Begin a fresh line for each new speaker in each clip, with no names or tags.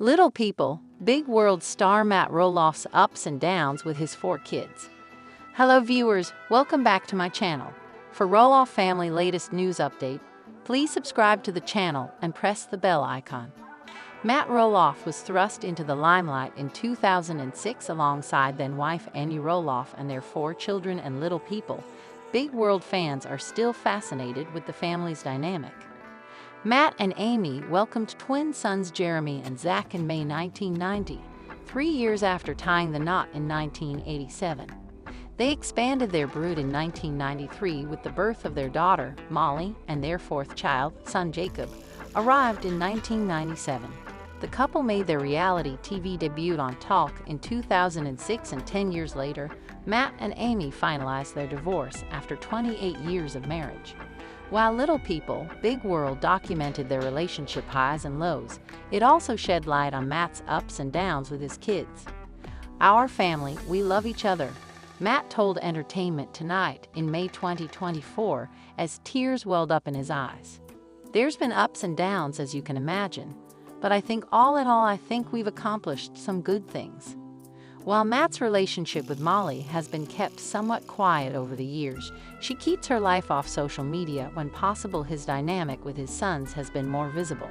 Little People, Big World star Matt Roloff's ups and downs with his 4 kids. Hello viewers, welcome back to my channel. For Roloff family latest news update, please subscribe to the channel and press the bell icon. Matt Roloff was thrust into the limelight in 2006 alongside then-wife Amy Roloff and their 4 children and Little People. Big World fans are still fascinated with the family's dynamic. Matt and Amy welcomed twin sons Jeremy and Zach in May 1990, 3 years after tying the knot in 1987. They expanded their brood in 1993 with the birth of their daughter, Molly, and their 4th child, son Jacob, arrived in 1997. The couple made their reality TV debut on Talk in 2006, and 10 years later, Matt and Amy finalized their divorce after 28 years of marriage. While Little People, Big World documented their relationship highs and lows, it also shed light on Matt's ups and downs with his kids. "Our family, we love each other," Matt told Entertainment Tonight in May 2024 as tears welled up in his eyes. "There's been ups and downs, as you can imagine, but I think all in all, I think we've accomplished some good things." While Matt's relationship with Molly has been kept somewhat quiet over the years, she keeps her life off social media when possible. His dynamic with his sons has been more visible.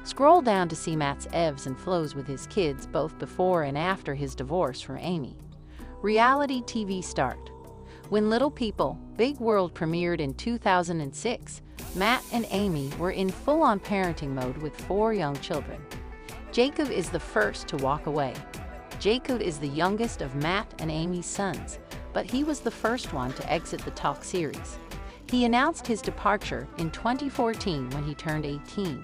Scroll down to see Matt's ebbs and flows with his kids both before and after his divorce from Amy. Reality TV start. When Little People, Big World premiered in 2006, Matt and Amy were in full-on parenting mode with 4 young children. Jacob is the first to walk away. Jacob is the youngest of Matt and Amy's sons, but he was the first one to exit the Talk series. He announced his departure in 2014 when he turned 18.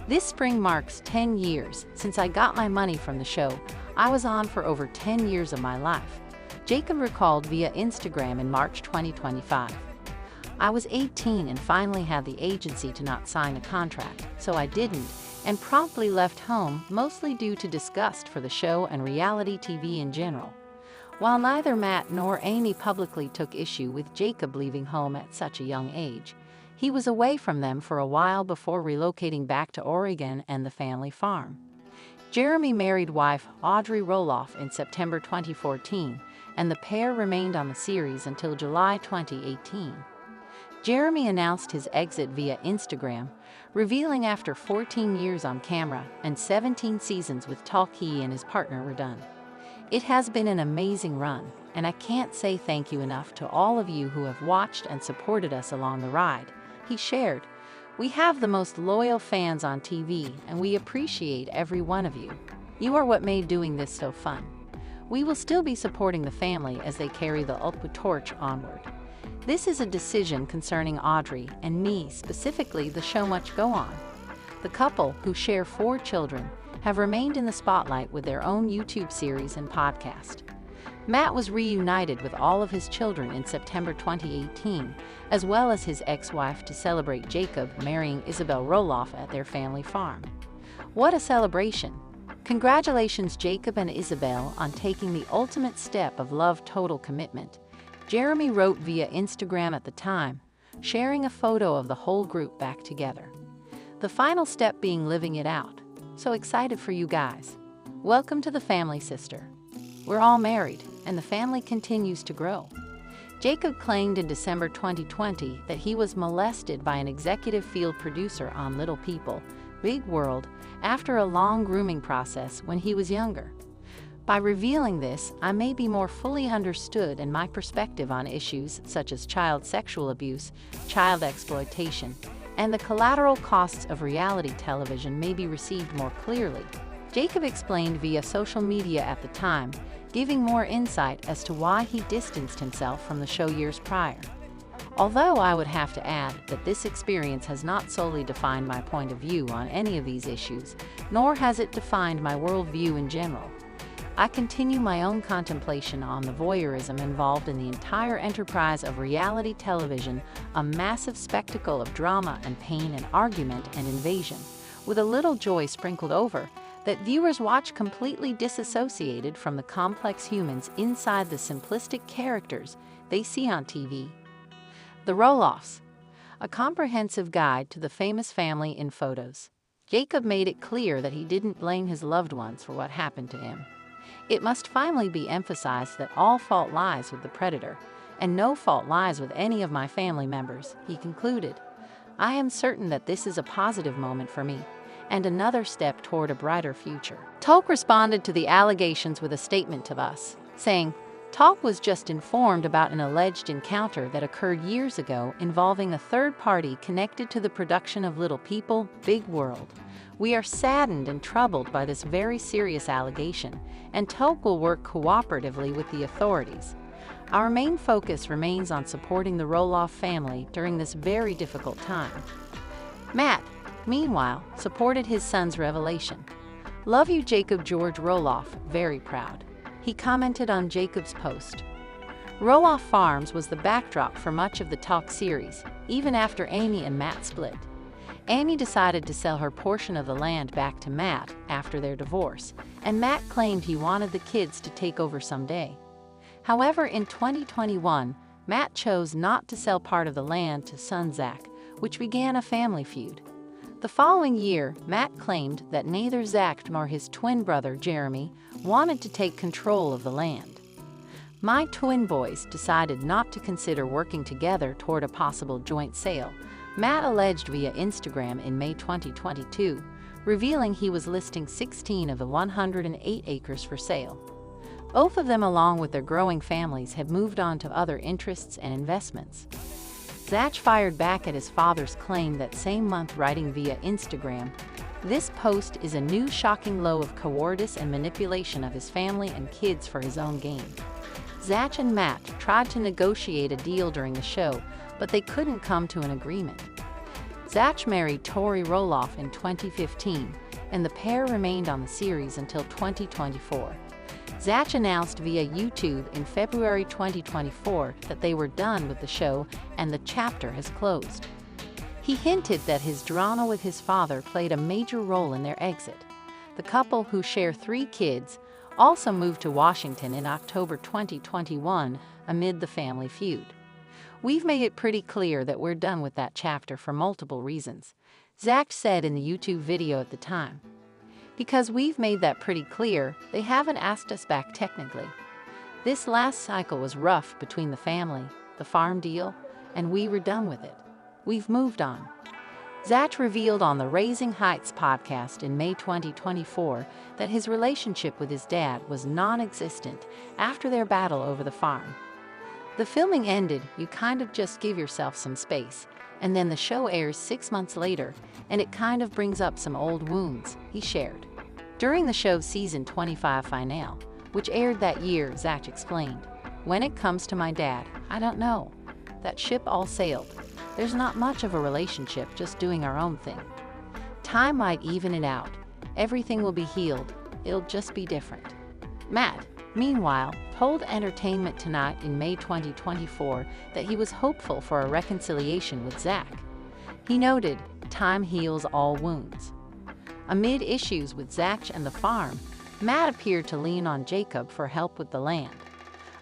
"This spring marks 10 years since I got my money from the show. I was on for over 10 years of my life," Jacob recalled via Instagram in March 2025. "I was 18 and finally had the agency to not sign a contract, so I didn't, and promptly left home, mostly due to disgust for the show and reality TV in general." While neither Matt nor Amy publicly took issue with Jacob leaving home at such a young age, he was away from them for a while before relocating back to Oregon and the family farm. Jeremy married wife Audrey Roloff in September 2014, and the pair remained on the series until July 2018. Jeremy announced his exit via Instagram, revealing after 14 years on camera and 17 seasons with Talk, he and his partner were done. "It has been an amazing run, and I can't say thank you enough to all of you who have watched and supported us along the ride," he shared. "We have the most loyal fans on TV, and we appreciate every one of you. You are what made doing this so fun. We will still be supporting the family as they carry the LPBW torch onward. This is a decision concerning Audrey and me specifically. The show must go on." The couple, who share 4 children, have remained in the spotlight with their own YouTube series and podcast. Matt was reunited with all of his children in September 2018, as well as his ex-wife, to celebrate Jacob marrying Isabel Roloff at their family farm. "What a celebration! Congratulations Jacob and Isabel on taking the ultimate step of love, total commitment," Jeremy wrote via Instagram at the time, sharing a photo of the whole group back together. "The final step being living it out. So excited for you guys. Welcome to the family, sister. We're all married, and the family continues to grow." Jacob claimed in December 2020 that he was molested by an executive field producer on Little People, Big World, after a long grooming process when he was younger. "By revealing this, I may be more fully understood, and my perspective on issues such as child sexual abuse, child exploitation, and the collateral costs of reality television may be received more clearly," Jacob explained via social media at the time, giving more insight as to why he distanced himself from the show years prior. "Although I would have to add that this experience has not solely defined my point of view on any of these issues, nor has it defined my worldview in general. I continue my own contemplation on the voyeurism involved in the entire enterprise of reality television, a massive spectacle of drama and pain and argument and invasion, with a little joy sprinkled over, that viewers watch completely disassociated from the complex humans inside the simplistic characters they see on TV." The Roloffs, a comprehensive guide to the famous family in photos. Jacob made it clear that he didn't blame his loved ones for what happened to him. It must finally be emphasized that all fault lies with the predator, and no fault lies with any of my family members, he concluded. I am certain that this is a positive moment for me, and another step toward a brighter future. Tolk responded to the allegations with a statement to us, saying, Tolk was just informed about an alleged encounter that occurred years ago involving a third party connected to the production of Little People, Big World. We are saddened and troubled by this very serious allegation, and Tolk will work cooperatively with the authorities. Our main focus remains on supporting the Roloff family during this very difficult time. Matt, meanwhile, supported his son's revelation. Love you, Jacob. George Roloff, very proud. He commented on Jacob's post. Roloff Farms was the backdrop for much of the Talk series, even after Amy and Matt split. Amy decided to sell her portion of the land back to Matt after their divorce, and Matt claimed he wanted the kids to take over someday. However, in 2021, Matt chose not to sell part of the land to son Zach, which began a family feud. The following year, Matt claimed that neither Zach nor his twin brother Jeremy wanted to take control of the land. My twin boys decided not to consider working together toward a possible joint sale, Matt alleged via Instagram in May 2022, revealing he was listing 16 of the 108 acres for sale. Both of them, along with their growing families, have moved on to other interests and investments. Zach fired back at his father's claim that same month, writing via Instagram, "This post is a new shocking low of cowardice and manipulation of his family and kids for his own gain." Zach and Matt tried to negotiate a deal during the show, but they couldn't come to an agreement. Zach married Tori Roloff in 2015, and the pair remained on the series until 2024. Zach announced via YouTube in February 2024 that they were done with the show and the chapter has closed. He hinted that his drama with his father played a major role in their exit. The couple, who share 3 kids, also moved to Washington in October 2021 amid the family feud. "We've made it pretty clear that we're done with that chapter for multiple reasons," Zach said in the YouTube video at the time. "Because we've made that pretty clear, they haven't asked us back technically. This last cycle was rough between the family, the farm deal, and we were done with it. We've moved on." Zach revealed on the Raising Heights podcast in May 2024 that his relationship with his dad was non-existent after their battle over the farm. "The filming ended, you kind of just give yourself some space, and then the show airs 6 months later, and it kind of brings up some old wounds," he shared. During the show's season 25 finale, which aired that year, Zach explained, "When it comes to my dad, I don't know. That ship all sailed. There's not much of a relationship, just doing our own thing. Time might even it out. Everything will be healed. It'll just be different." Matt, meanwhile, told Entertainment Tonight in May 2024 that he was hopeful for a reconciliation with Zach. He noted, "Time heals all wounds." Amid issues with Zach and the farm, Matt appeared to lean on Jacob for help with the land.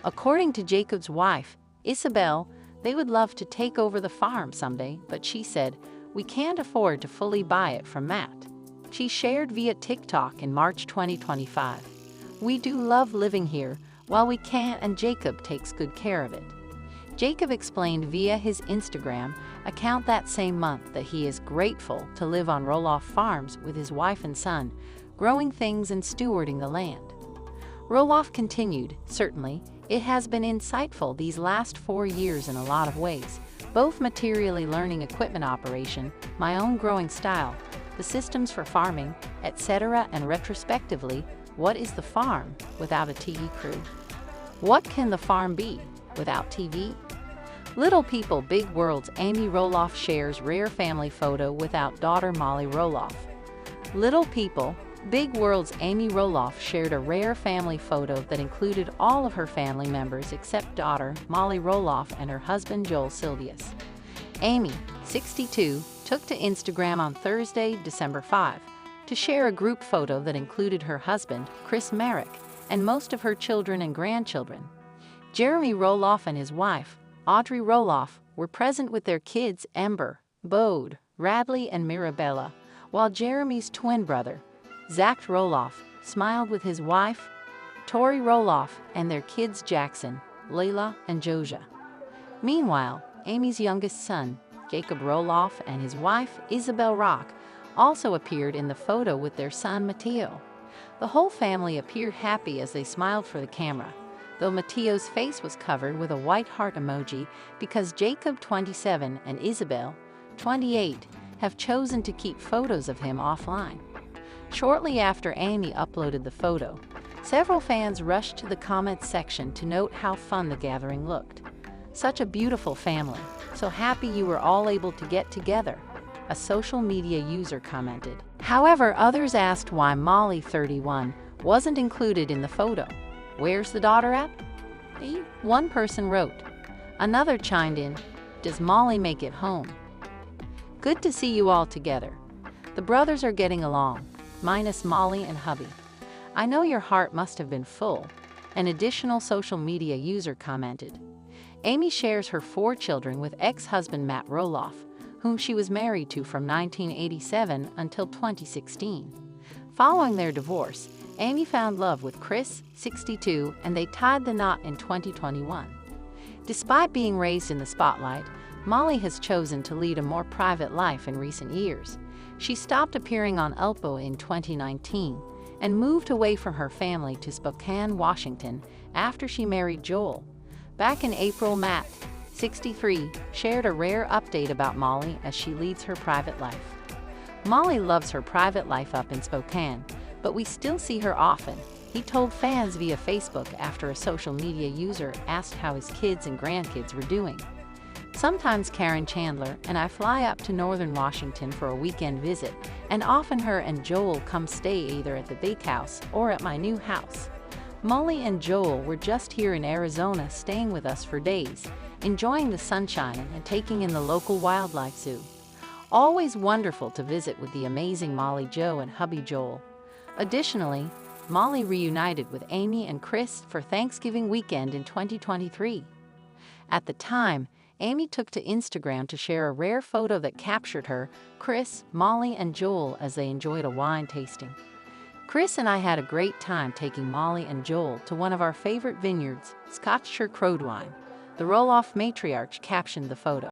According to Jacob's wife, Isabel, they would love to take over the farm someday, but she said, "We can't afford to fully buy it from Matt." She shared via TikTok in March 2025, "We do love living here while we can, and Jacob takes good care of it." Jacob explained via his Instagram account that same month that he is grateful to live on Roloff Farms with his wife and son, growing things and stewarding the land. Roloff continued, "Certainly, it has been insightful these last 4 years in a lot of ways, both materially learning equipment operation, my own growing style, the systems for farming, etc., and retrospectively, what is the farm without a TV crew? What can the farm be without TV?" Little People, Big World's Amy Roloff shares rare family photo without daughter Molly Roloff. Little People, Big World's Amy Roloff shared a rare family photo that included all of her family members except daughter Molly Roloff and her husband Joel Silvius. Amy, 62, took to Instagram on Thursday, December 5, to share a group photo that included her husband, Chris Merrick, and most of her children and grandchildren. Jeremy Roloff and his wife, Audrey Roloff, were present with their kids Ember, Bode, Radley, and Mirabella, while Jeremy's twin brother, Zach Roloff, smiled with his wife, Tori Roloff, and their kids Jackson, Layla, and Josia. Meanwhile, Amy's youngest son, Jacob Roloff, and his wife, Isabel Rock, also appeared in the photo with their son Mateo. The whole family appeared happy as they smiled for the camera, though Mateo's face was covered with a white heart emoji because Jacob, 27, and Isabel, 28, have chosen to keep photos of him offline. Shortly after Amy uploaded the photo, several fans rushed to the comments section to note how fun the gathering looked. "Such a beautiful family, so happy you were all able to get together," a social media user commented. However, others asked why Molly, 31, wasn't included in the photo. "Where's the daughter at?" One person wrote. Another chimed in, "Does Molly make it home?" "Good to see you all together. The brothers are getting along, minus Molly and hubby. I know your heart must have been full," an additional social media user commented. Amy shares her 4 children with ex-husband Matt Roloff, whom she was married to from 1987 until 2016. Following their divorce, Amy found love with Chris, 62, and they tied the knot in 2021. Despite being raised in the spotlight, Molly has chosen to lead a more private life in recent years. She stopped appearing on LPBW in 2019 and moved away from her family to Spokane, Washington, after she married Joel. Back in April, Matt, 63, shared a rare update about Molly as she leads her private life. "Molly loves her private life up in Spokane, but we still see her often," he told fans via Facebook after a social media user asked how his kids and grandkids were doing. "Sometimes Karen Chandler and I fly up to northern Washington for a weekend visit, and often her and Joel come stay either at the big house or at my new house. Molly and Joel were just here in Arizona staying with us for days, enjoying the sunshine and taking in the local wildlife zoo. Always wonderful to visit with the amazing Molly Jo and hubby Joel." Additionally, Molly reunited with Amy and Chris for Thanksgiving weekend in 2023. At the time, Amy took to Instagram to share a rare photo that captured her, Chris, Molly, and Joel as they enjoyed a wine tasting. "Chris and I had a great time taking Molly and Joel to one of our favorite vineyards, Scotch Crowdwine," the Roloff matriarch captioned the photo.